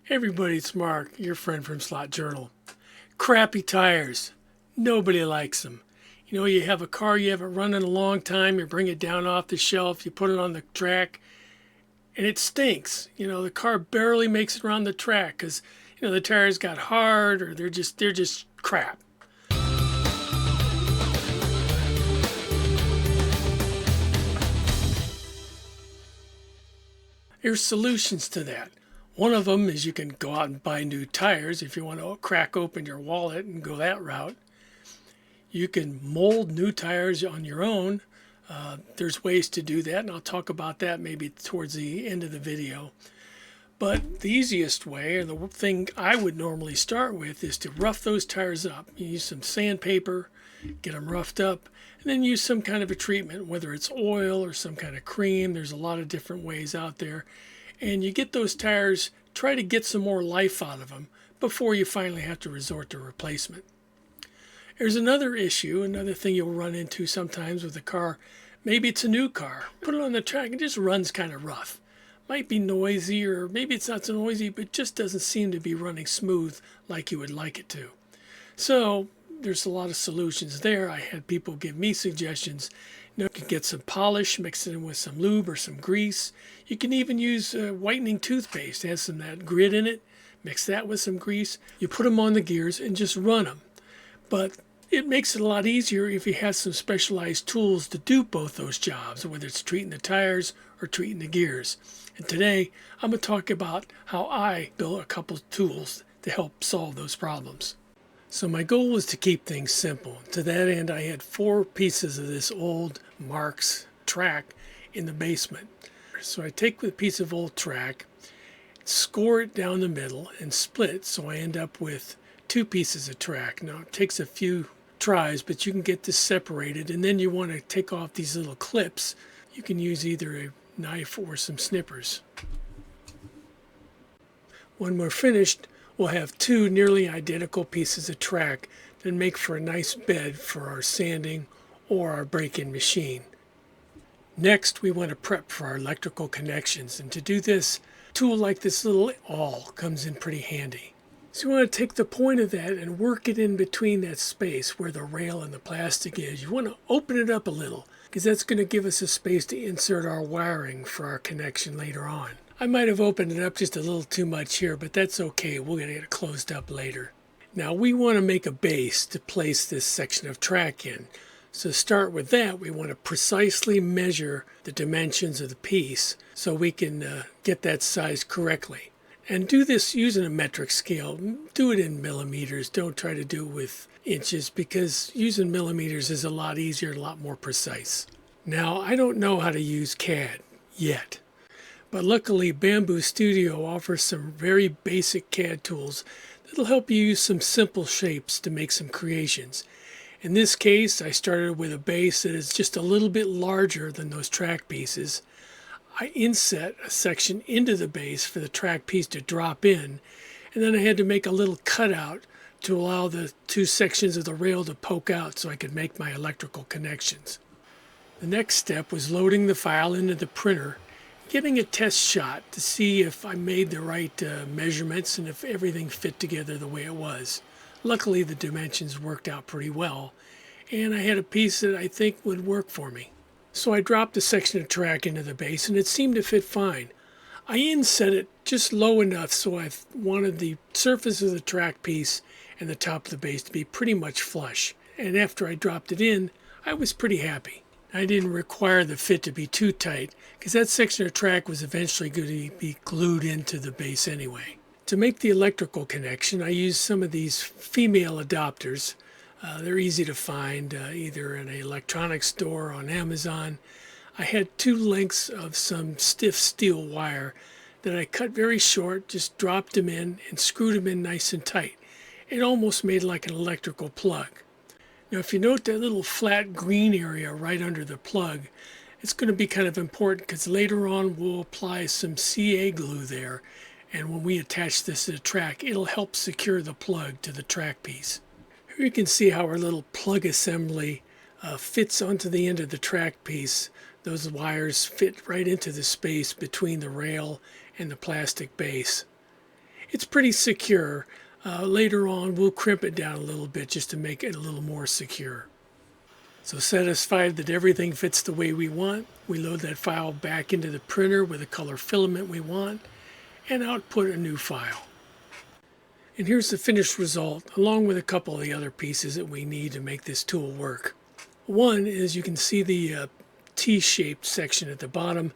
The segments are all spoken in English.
Hey everybody, it's Mark, your friend from Slot Journal. Crappy tires. Nobody likes them. You know, you have a car you haven't run in a long time, you bring it down off the shelf, you put it on the track, and it stinks. You know, the car barely makes it around the track because, you know, the tires got hard or they're just crap. There's solutions to that. One of them is you can go out and buy new tires if you want to crack open your wallet and go that route. You can mold new tires on your own. There's ways to do that, and I'll talk about that maybe towards the end of the video. But the easiest way, or the thing I would normally start with, is to rough those tires up. You use some sandpaper, get them roughed up, and then use some kind of a treatment, whether it's oil or some kind of cream. There's a lot of different ways out there. And you get those tires, try to get some more life out of them before you finally have to resort to replacement. There's another issue, another thing you'll run into sometimes with a car. Maybe it's a new car. Put it on the track and it just runs kind of rough. Might be noisy, or maybe it's not so noisy, but just doesn't seem to be running smooth like you would like it to. So there's a lot of solutions there. I had people give me suggestions. You can get some polish, mix it in with some lube or some grease. You can even use whitening toothpaste. It has some of that grit in it. Mix that with some grease. You put them on the gears and just run them. But it makes it a lot easier if you have some specialized tools to do both those jobs, whether it's treating the tires or treating the gears. And today, I'm going to talk about how I built a couple of tools to help solve those problems. So my goal was to keep things simple. To that end, I had 4 pieces of this old Marks track in the basement. So I take the piece of old track, score it down the middle, and split, so I end up with 2 pieces of track. Now it takes a few tries, but you can get this separated, and then you want to take off these little clips. You can use either a knife or some snippers. When we're finished, we'll have 2 nearly identical pieces of track that make for a nice bed for our sanding or our break-in machine. Next, we want to prep for our electrical connections, and to do this, a tool like this little awl comes in pretty handy. So you want to take the point of that and work it in between that space where the rail and the plastic is. You want to open it up a little, because that's going to give us a space to insert our wiring for our connection later on. I might have opened it up just a little too much here, but that's okay. We'll get it closed up later. Now we want to make a base to place this section of track in. So to start with that, we want to precisely measure the dimensions of the piece so we can get that size correctly. And do this using a metric scale. Do it in millimeters. Don't try to do it with inches, because using millimeters is a lot easier and a lot more precise. Now, I don't know how to use CAD yet. But luckily, Bamboo Studio offers some very basic CAD tools that'll help you use some simple shapes to make some creations. In this case, I started with a base that is just a little bit larger than those track pieces. I inset a section into the base for the track piece to drop in, and then I had to make a little cutout to allow the 2 sections of the rail to poke out so I could make my electrical connections. The next step was loading the file into the printer, getting a test shot to see if I made the right measurements and if everything fit together the way it was. Luckily, the dimensions worked out pretty well, and I had a piece that I think would work for me. So I dropped a section of track into the base, and it seemed to fit fine. I inset it just low enough so I wanted the surface of the track piece and the top of the base to be pretty much flush. And after I dropped it in, I was pretty happy. I didn't require the fit to be too tight, because that section of track was eventually going to be glued into the base anyway. To make the electrical connection, I used some of these female adapters. They're easy to find either in an electronics store or on Amazon. I had 2 lengths of some stiff steel wire that I cut very short, just dropped them in and screwed them in nice and tight. It almost made like an electrical plug. Now, if you note that little flat green area right under the plug, it's going to be kind of important, because later on we'll apply some CA glue there, and when we attach this to the track, it'll help secure the plug to the track piece. Here you can see how our little plug assembly fits onto the end of the track piece. Those wires fit right into the space between the rail and the plastic base. it's pretty secure. Later on, we'll crimp it down a little bit just to make it a little more secure. So satisfied that everything fits the way we want, we load that file back into the printer with the color filament we want and output a new file. And here's the finished result, along with a couple of the other pieces that we need to make this tool work. One is you can see the T-shaped section at the bottom.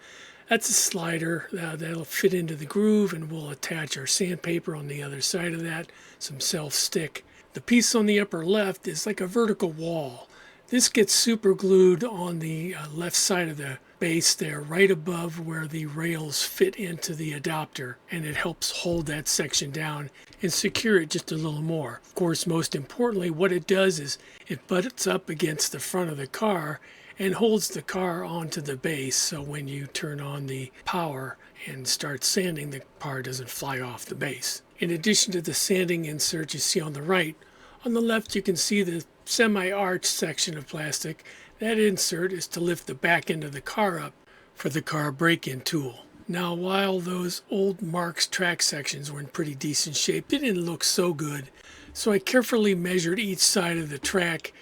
That's a slider that'll fit into the groove, and we'll attach our sandpaper on the other side of that, some self-stick. The piece on the upper left is like a vertical wall. This gets super glued on the left side of the base there, right above where the rails fit into the adapter, and it helps hold that section down and secure it just a little more. Of course, most importantly, what it does is it butts up against the front of the car and holds the car onto the base, so when you turn on the power and start sanding, the car doesn't fly off the base. In addition to the sanding insert you see on the right, on the left you can see the semi-arch section of plastic. That insert is to lift the back end of the car up for the car break-in tool. Now, while those old Mark's track sections were in pretty decent shape, they didn't look so good, so I carefully measured each side of the track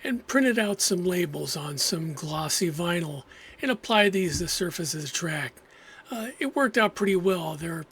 and printed out some labels on some glossy vinyl and applied these to the surface of the track. It worked out pretty well. They're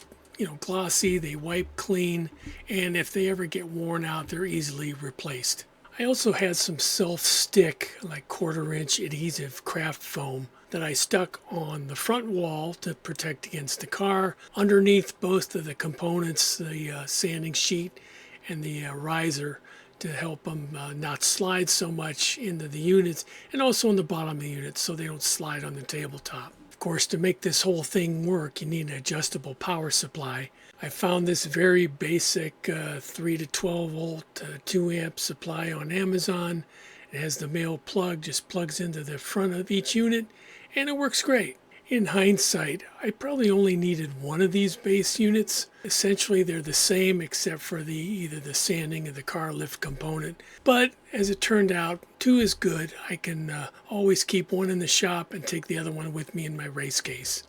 glossy, they wipe clean, and if they ever get worn out, they're easily replaced. I also had some self-stick, like 1/4-inch adhesive craft foam that I stuck on the front wall to protect against the car, underneath both of the components, the sanding sheet and the riser, to help them not slide so much into the units, and also on the bottom of the units so they don't slide on the tabletop. Of course, to make this whole thing work, you need an adjustable power supply. I found this very basic 3 to 12 volt 2 amp supply on Amazon. It has the male plug, just plugs into the front of each unit, and it works great. In hindsight, I probably only needed one of these base units. Essentially, they're the same except for either the sanding or the car lift component. But as it turned out, 2 is good. I can always keep one in the shop and take the other one with me in my race case.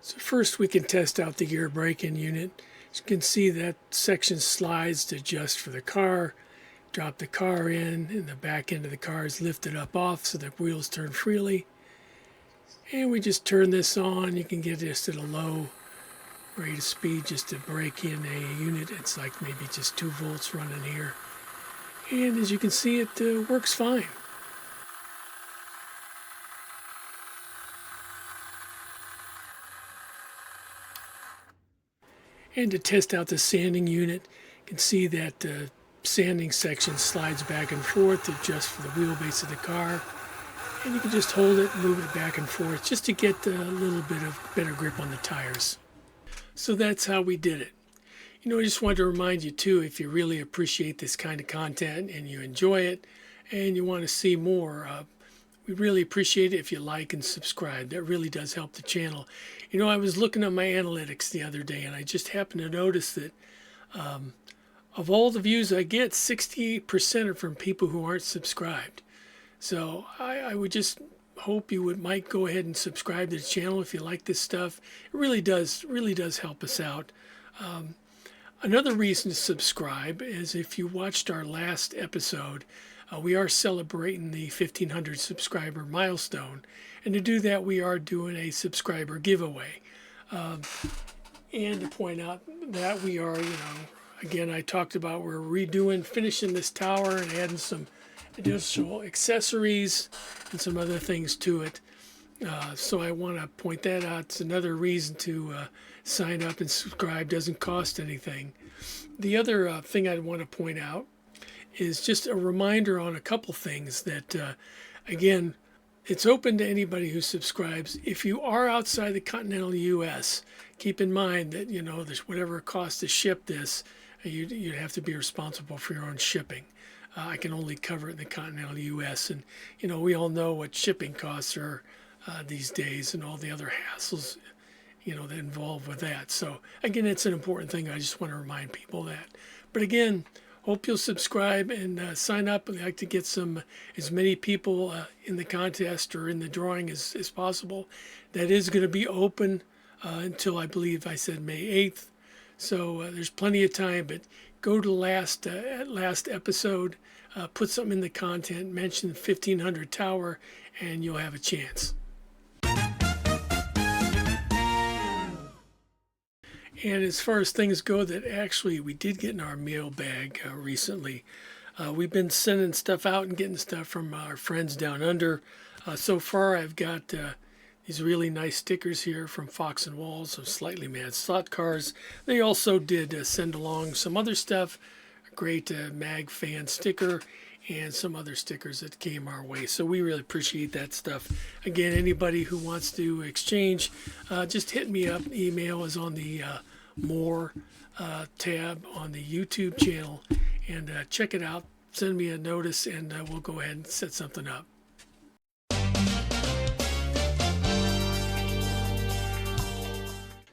So first we can test out the gear break-in unit. As you can see, that section slides to adjust for the car. Drop the car in, and the back end of the car is lifted up off so the wheels turn freely. And we just turn this on. You can get this at a low rate of speed just to break in a unit. It's like maybe just 2 volts running here. And as you can see, it works fine. And to test out the sanding unit, you can see that the sanding section slides back and forth to adjust for the wheelbase of the car. And you can just hold it, move it back and forth just to get a little bit of better grip on the tires. So that's how we did it. I just wanted to remind you too, if you really appreciate this kind of content and you enjoy it and you want to see more, we really appreciate it if you like and subscribe. That really does help the channel. I was looking at my analytics the other day and I just happened to notice that of all the views I get, 68% are from people who aren't subscribed. So I would just hope you might go ahead and subscribe to the channel if you like this stuff. It really does help us out. Another reason to subscribe is if you watched our last episode, we are celebrating the 1,500 subscriber milestone. And to do that, we are doing a subscriber giveaway. And to point out that we are, again, I talked about we're finishing this tower and adding some additional accessories and some other things to it. So I want to point that out. It's another reason to sign up and subscribe. Doesn't cost anything. The other thing I want to point out is just a reminder on a couple things that, again, it's open to anybody who subscribes. If you are outside the continental U.S., keep in mind that, there's whatever it costs to ship this, you'd have to be responsible for your own shipping. I can only cover it in the continental U.S. And, we all know what shipping costs are these days and all the other hassles, that involve with that. So, again, it's an important thing. I just want to remind people that. But, again, hope you'll subscribe and sign up. I'd like to get as many people in the contest or in the drawing as possible. That is going to be open until I believe I said May 8th. So there's plenty of time, but go to last episode, put something in the content, mention 1500 tower, and you'll have a chance. And as far as things go that actually we did get in our mailbag recently, we've been sending stuff out and getting stuff from our friends down under. So far, I've got these really nice stickers here from Fox and Walls of Slightly Mad Slot Cars. They also did send along some other stuff, a great Mag fan sticker, and some other stickers that came our way. So we really appreciate that stuff. Again, anybody who wants to exchange, just hit me up. Email is on the More tab on the YouTube channel, and check it out. Send me a notice, and we'll go ahead and set something up.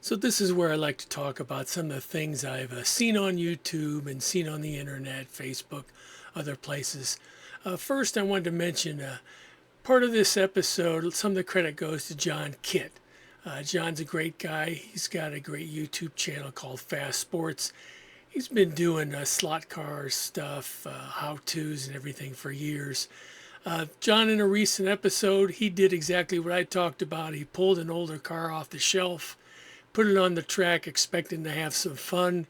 So this is where I like to talk about some of the things I've seen on YouTube and seen on the internet, Facebook, other places. First, I wanted to mention part of this episode, some of the credit goes to John Kitt. John's a great guy. He's got a great YouTube channel called Fast Sports. He's been doing slot car stuff, how-tos and everything for years. John, in a recent episode, he did exactly what I talked about. He pulled an older car off the shelf, put it on the track expecting to have some fun,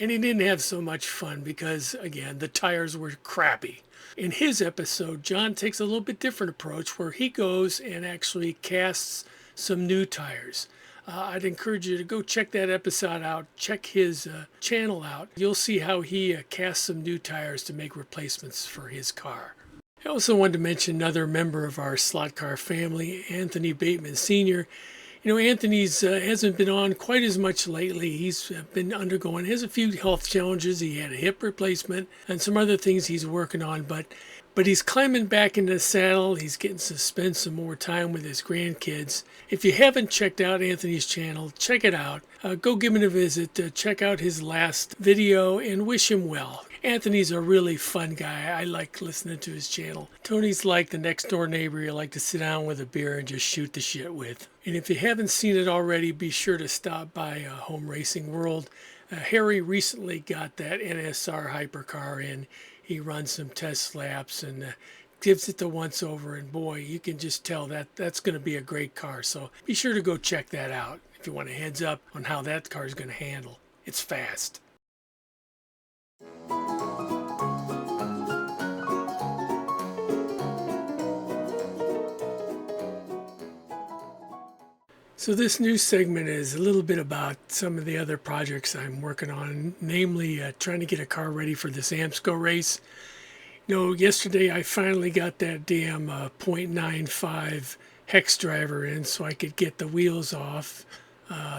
and he didn't have so much fun because, again, the tires were crappy. In his episode, John takes a little bit different approach where he goes and actually casts some new tires. I'd encourage you to go check that episode out, check his channel out. You'll see how he casts some new tires to make replacements for his car. I also wanted to mention another member of our slot car family, Anthony Bateman Sr. You know, Anthony's hasn't been on quite as much lately. He's been undergoing, has a few health challenges. He had a hip replacement and some other things he's working on, but he's climbing back into the saddle. He's getting to spend some more time with his grandkids. If you haven't checked out Anthony's channel, check it out. Go give him a visit. Check out his last video and wish him well. Anthony's a really fun guy. I like listening to his channel. Tony's like the next door neighbor you like to sit down with a beer and just shoot the shit with. And if you haven't seen it already, be sure to stop by Home Racing World. Harry recently got that NSR hypercar in. He runs some test laps and gives it the once over, and boy, you can just tell that that's going to be a great car. So be sure to go check that out if you want a heads up on how that car is going to handle. It's fast. So this new segment is a little bit about some of the other projects I'm working on, namely trying to get a car ready for this AMSCO race. You know, yesterday I finally got that damn .95 hex driver in so I could get the wheels off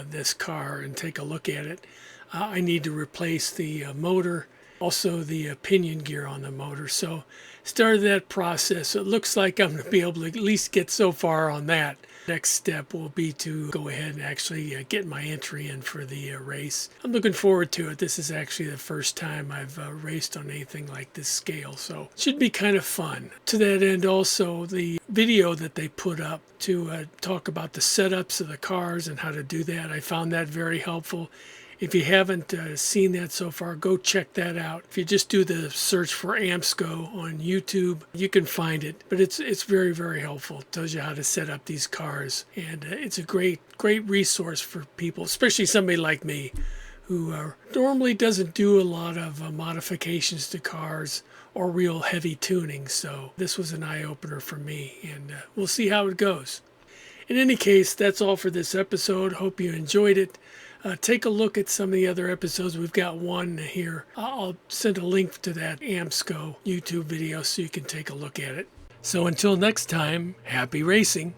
this car and take a look at it. I need to replace the motor, also the pinion gear on the motor. So started that process. It looks like I'm going to be able to at least get so far on that. Next step will be to go ahead and actually get my entry in for the race. I'm looking forward to it. This is actually the first time I've raced on anything like this scale, so it should be kind of fun. To that end, also, the video that they put up to talk about the setups of the cars and how to do that, I found that very helpful. If you haven't seen that so far, go check that out. If you just do the search for AMSCO on YouTube, you can find it. But it's very, very helpful. It tells you how to set up these cars. And it's a great resource for people, especially somebody like me who normally doesn't do a lot of modifications to cars or real heavy tuning. So this was an eye-opener for me, and we'll see how it goes. In any case, that's all for this episode. Hope you enjoyed it. Take a look at some of the other episodes. We've got one here. I'll send a link to that AMSCO YouTube video so you can take a look at it. So until next time, happy racing.